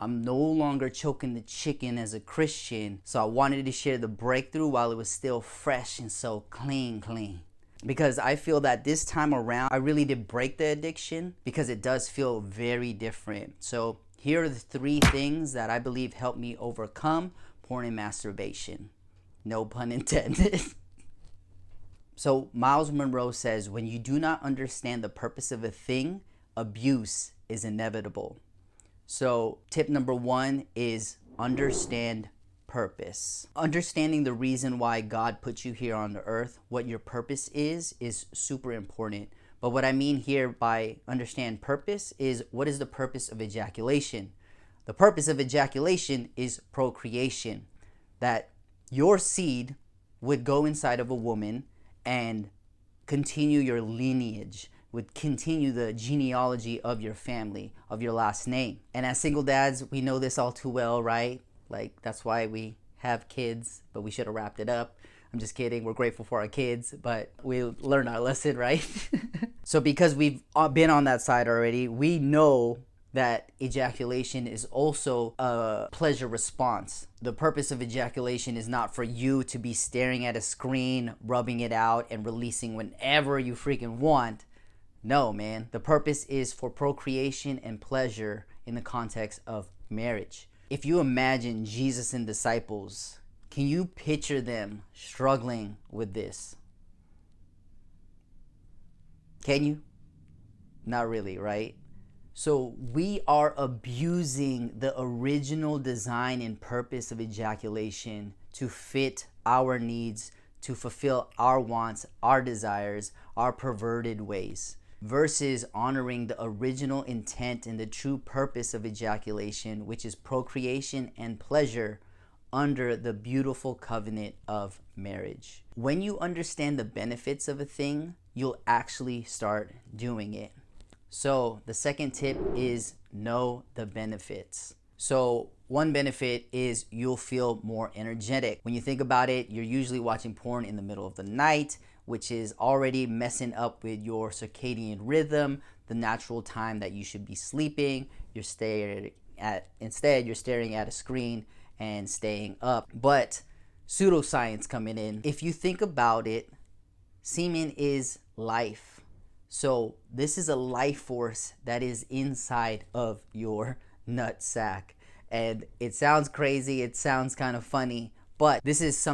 I'm no longer choking the chicken as a Christian. So I wanted to share the breakthrough while it was still fresh and so clean. Because I feel that this time around, I really did break the addiction because it does feel very different. So here are the 3 things that I believe helped me overcome porn and masturbation. No pun intended. So Miles Monroe says, when you do not understand the purpose of a thing, abuse is inevitable. So tip number 1 is understand purpose. Understanding the reason why God put you here on the earth, what your purpose is super important. But what I mean here by understand purpose is, what is the purpose of ejaculation? The purpose of ejaculation is procreation. That your seed would go inside of a woman and continue your lineage, would continue the genealogy of your family, of your last name. And as single dads, we know this all too well, right? Like, that's why we have kids, but we should have wrapped it up. I'm just kidding. We're grateful for our kids, but we learned our lesson, right? So because we've been on that side already, we know that ejaculation is also a pleasure response. The purpose of ejaculation is not for you to be staring at a screen, rubbing it out, and releasing whenever you freaking want. No, man. The purpose is for procreation and pleasure in the context of marriage. If you imagine Jesus and disciples, can you picture them struggling with this? Can you? Not really, right? So we are abusing the original design and purpose of ejaculation to fit our needs, to fulfill our wants, our desires, our perverted ways, versus honoring the original intent and the true purpose of ejaculation, which is procreation and pleasure under the beautiful covenant of marriage. When you understand the benefits of a thing, you'll actually start doing it. So the second tip is know the benefits. So one benefit is you'll feel more energetic. When you think about it, you're usually watching porn in the middle of the night, which is already messing up with your circadian rhythm, the natural time that you should be sleeping. Instead, you're staring at a screen and staying up. But pseudoscience coming in. If you think about it, semen is life. So this is a life force that is inside of your nut sack. And it sounds crazy, it sounds kind of funny, but this is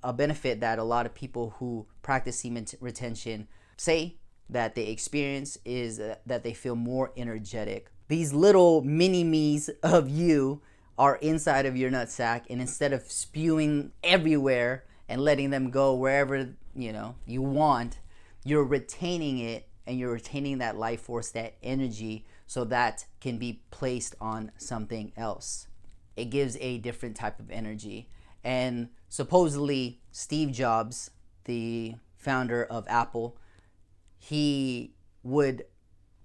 a benefit that a lot of people who practice semen retention say that they experience, is that they feel more energetic. These little mini-me's of you are inside of your nutsack, and instead of spewing everywhere and letting them go wherever you want, you're retaining it, and you're retaining that life force, that energy, so that can be placed on something else. It gives a different type of energy. And supposedly Steve Jobs, the founder of Apple, he would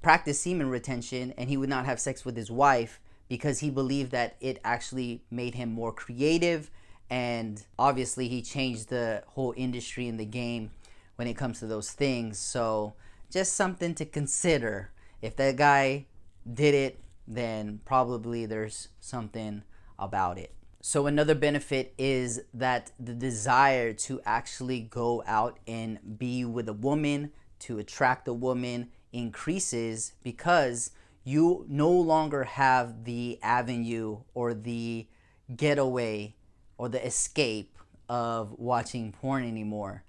practice semen retention and he would not have sex with his wife because he believed that it actually made him more creative. And obviously he changed the whole industry in the game when it comes to those things. So just something to consider. If that guy did it, then probably there's something about it. So another benefit is that the desire to actually go out and be with a woman, to attract a woman, increases because you no longer have the avenue or the getaway or the escape of watching porn anymore.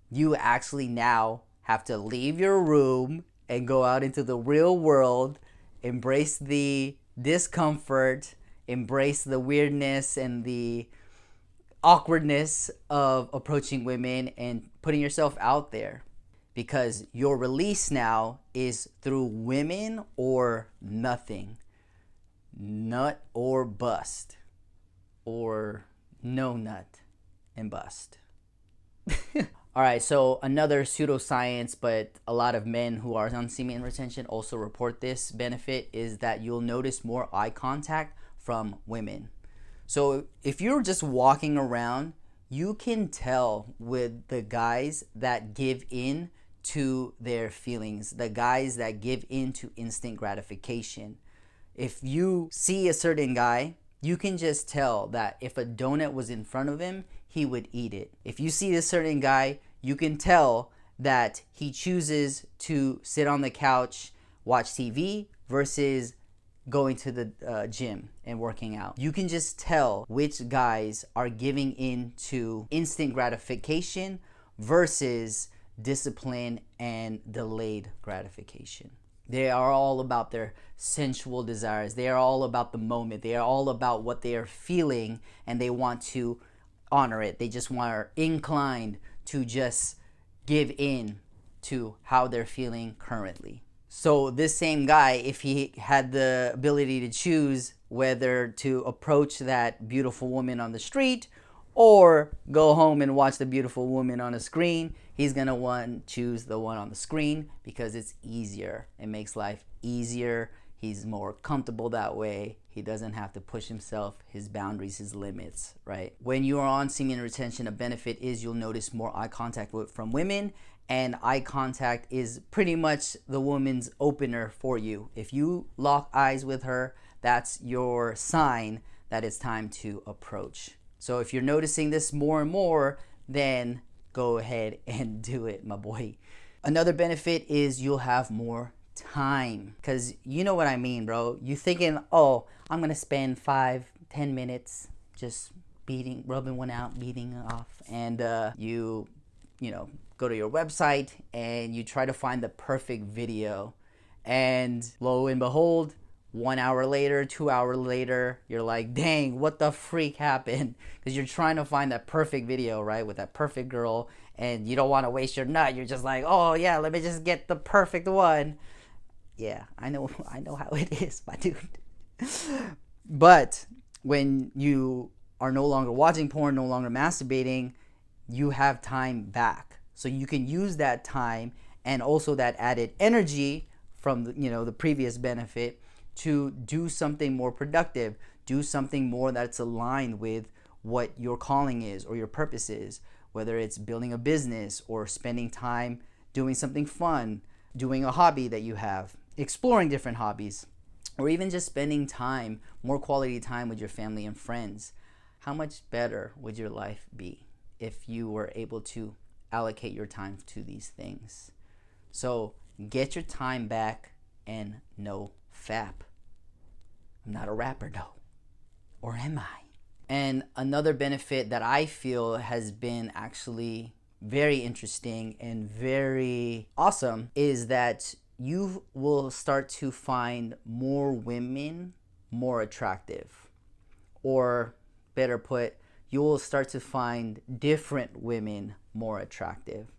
You actually now have to leave your room and go out into the real world, embrace the discomfort, embrace the weirdness and the awkwardness of approaching women and putting yourself out there, because your release now is through women or nothing, nut or bust, or no nut and bust. All right, so another pseudoscience, but a lot of men who are on semen retention also report this benefit, is that you'll notice more eye contact from women. So if you're just walking around, you can tell with the guys that give in to their feelings, the guys that give in to instant gratification. If you see a certain guy, you can just tell that if a donut was in front of him, he would eat it. If you see a certain guy, you can tell that he chooses to sit on the couch, watch TV versus going to the gym and working out. You can just tell which guys are giving in to instant gratification versus discipline and delayed gratification. They are all about their sensual desires. They are all about the moment. They are all about what they are feeling, and they want to honor it. They just are inclined to just give in to how they're feeling currently. So this same guy, if he had the ability to choose whether to approach that beautiful woman on the street or go home and watch the beautiful woman on a screen, he's gonna choose the one on the screen because it's easier. It makes life easier. He's more comfortable that way. He doesn't have to push himself, his boundaries, his limits, right? When you are on semen retention, a benefit is you'll notice more eye contact from women, and eye contact is pretty much the woman's opener for you. If you lock eyes with her, that's your sign that it's time to approach. So if you're noticing this more and more, then go ahead and do it, my boy. Another benefit is you'll have more time, because you know what I mean, bro. You thinking, oh, I'm gonna spend 5-10 minutes just rubbing one out, beating off, and you know, go to your website and you try to find the perfect video, and lo and behold, 1 hour later, 2 hours later, you're like, dang, what the freak happened? Because you're trying to find that perfect video, right, with that perfect girl, and you don't want to waste your nut. You're just like, oh yeah, let me just get the perfect one. Yeah, I know how it is, my dude. But when you are no longer watching porn, no longer masturbating, you have time back. So you can use that time and also that added energy from the previous benefit to do something more productive, do something more that's aligned with what your calling is or your purpose is, whether it's building a business or spending time doing something fun, doing a hobby that you have, exploring different hobbies, or even just spending time, more quality time with your family and friends. How much better would your life be if you were able to allocate your time to these things? So get your time back and no fap. I'm not a rapper though, or am I? And another benefit that I feel has been actually very interesting and very awesome is that you will start to find more women more attractive. Or better put, you will start to find different women more attractive.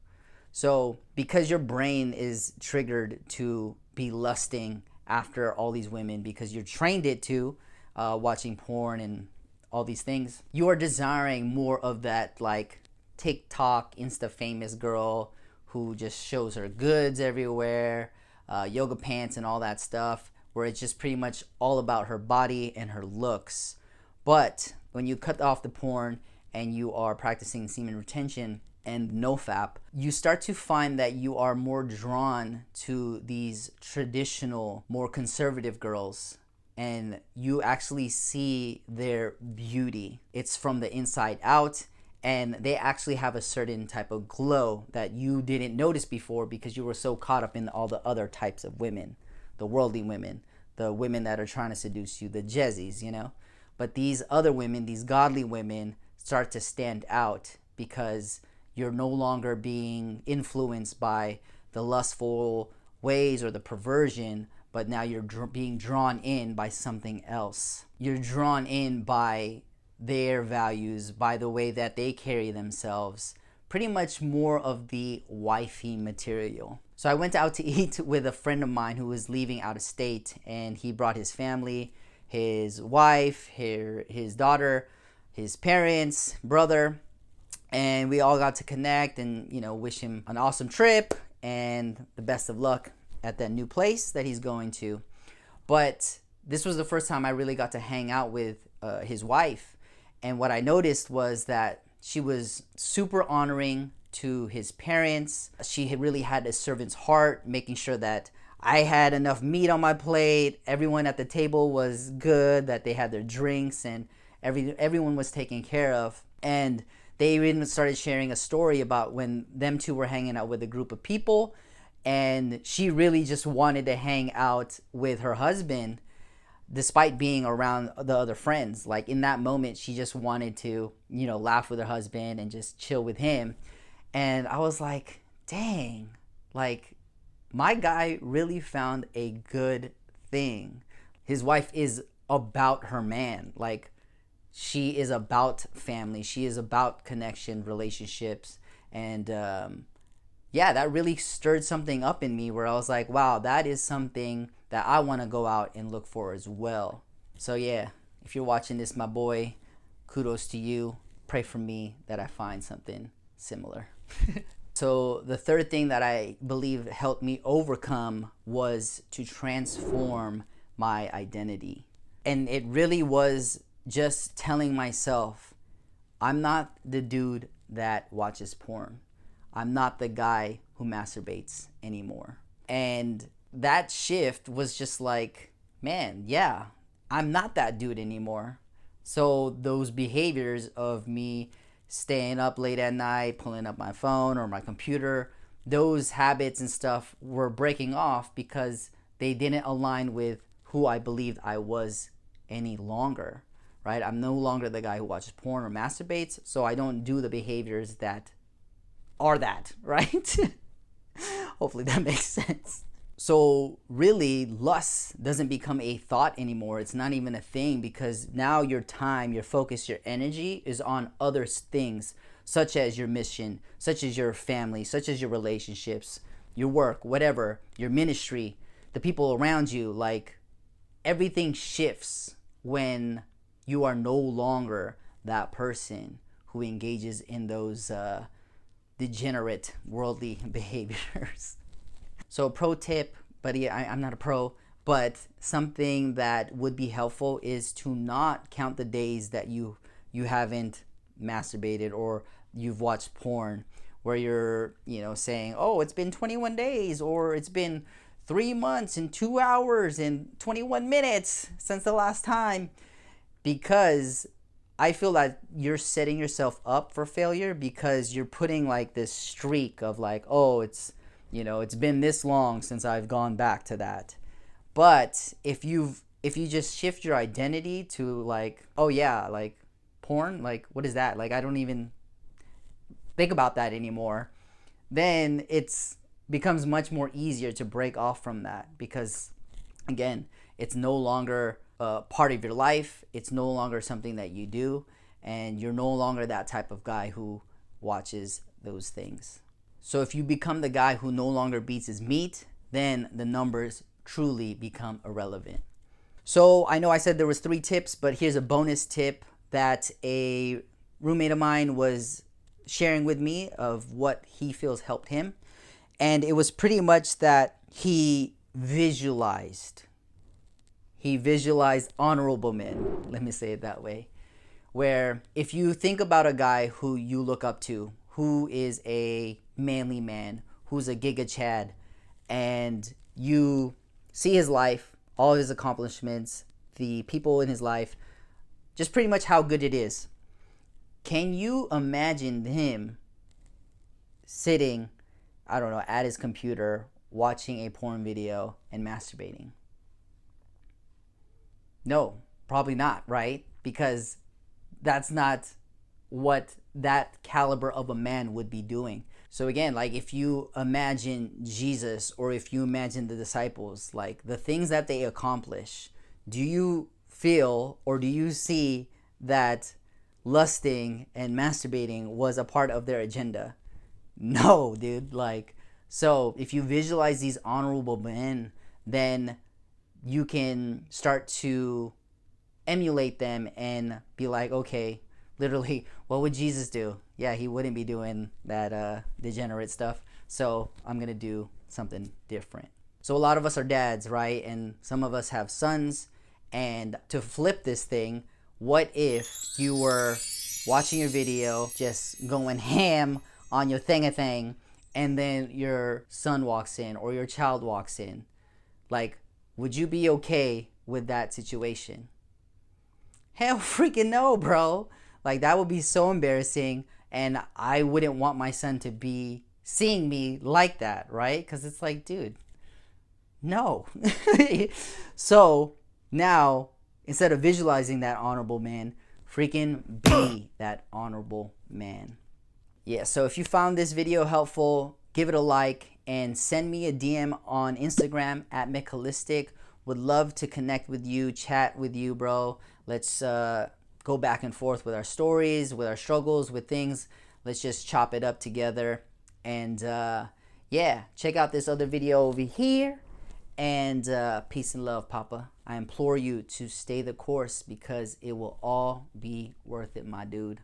So because your brain is triggered to be lusting after all these women because you're trained it to, watching porn and all these things, you are desiring more of that like TikTok Insta famous girl who just shows her goods everywhere, yoga pants and all that stuff, where it's just pretty much all about her body and her looks. But when you cut off the porn and you are practicing semen retention and no fap, you start to find that you are more drawn to these traditional, more conservative girls, and you actually see their beauty. It's from the inside out, and they actually have a certain type of glow that you didn't notice before because you were so caught up in all the other types of women, the worldly women, the women that are trying to seduce you, the jezzies, But these other women, these godly women, start to stand out because you're no longer being influenced by the lustful ways or the perversion, but now you're being drawn in by something else. You're drawn in by their values, by the way that they carry themselves, pretty much more of the wifey material. So I went out to eat with a friend of mine who was leaving out of state, and he brought his family, his wife, his daughter, his parents, brother, and we all got to connect and wish him an awesome trip and the best of luck at that new place that he's going to. But this was the first time I really got to hang out with his wife, and what I noticed was that she was super honoring to his parents. She really had a servant's heart, making sure that I had enough meat on my plate. Everyone at the table was good, that they had their drinks, and everyone was taken care of. And they even started sharing a story about when them two were hanging out with a group of people, and she really just wanted to hang out with her husband despite being around the other friends. Like in that moment, she just wanted to, laugh with her husband and just chill with him. And I was like, dang, like my guy really found a good thing. His wife is about her man. Like she is about family. She is about connection, relationships. And yeah, that really stirred something up in me where I was like, wow, that is something that I want to go out and look for as well. So yeah, if you're watching this, my boy, kudos to you. Pray for me that I find something similar. So the third thing that I believe helped me overcome was to transform my identity. And it really was just telling myself, I'm not the dude that watches porn. I'm not the guy who masturbates anymore. And that shift was just like, man, yeah, I'm not that dude anymore. So those behaviors of me staying up late at night, pulling up my phone or my computer, those habits and stuff were breaking off because they didn't align with who I believed I was any longer, right? I'm no longer the guy who watches porn or masturbates, so I don't do the behaviors that are that, right? Hopefully that makes sense. So really, lust doesn't become a thought anymore. It's not even a thing because now your time, your focus, your energy is on other things, such as your mission, such as your family, such as your relationships, your work, whatever, your ministry, the people around you. Like everything shifts when you are no longer that person who engages in those degenerate worldly behaviors. So pro tip, buddy, I'm not a pro, but something that would be helpful is to not count the days that you haven't masturbated or you've watched porn, where you're, saying, oh, it's been 21 days or it's been 3 months and 2 hours and 21 minutes since the last time, because I feel that you're setting yourself up for failure because you're putting like this streak of like, oh, it's been this long since I've gone back to that. But if you just shift your identity to like, oh yeah, like porn, like what is that? Like I don't even think about that anymore. Then it's becomes much more easier to break off from that because again, it's no longer part of your life. It's no longer something that you do, and you're no longer that type of guy who watches those things. So if you become the guy who no longer beats his meat, then the numbers truly become irrelevant. So I know I said there was 3 tips, but here's a bonus tip that a roommate of mine was sharing with me of what he feels helped him. And it was pretty much that he visualized honorable men, let me say it that way, where if you think about a guy who you look up to, who is a manly man, who's a giga chad, and you see his life, all his accomplishments, the people in his life, just pretty much how good it is. Can you imagine him sitting, I don't know, at his computer, watching a porn video and masturbating? No, probably not, right? Because that's not what that caliber of a man would be doing. So again, like if you imagine Jesus or if you imagine the disciples, like the things that they accomplish, do you feel or do you see that lusting and masturbating was a part of their agenda? No, dude. Like, so if you visualize these honorable men, then you can start to emulate them and be like, okay, literally, what would Jesus do? Yeah, he wouldn't be doing that degenerate stuff. So I'm going to do something different. So a lot of us are dads, right? And some of us have sons. And to flip this thing, what if you were watching your video, just going ham on your thing-a-thing, and then your son walks in or your child walks in? Like, would you be okay with that situation? Hell freaking no, bro. Like, that would be so embarrassing, and I wouldn't want my son to be seeing me like that, right? Because it's like, dude, no. So now, instead of visualizing that honorable man, freaking be that honorable man. Yeah, so if you found this video helpful, give it a like and send me a DM on Instagram at McHolistic. Would love to connect with you, chat with you, bro. Let's go back and forth with our stories, with our struggles, with things. Let's just chop it up together. And yeah, check out this other video over here. And peace and love, Papa. I implore you to stay the course because it will all be worth it, my dude.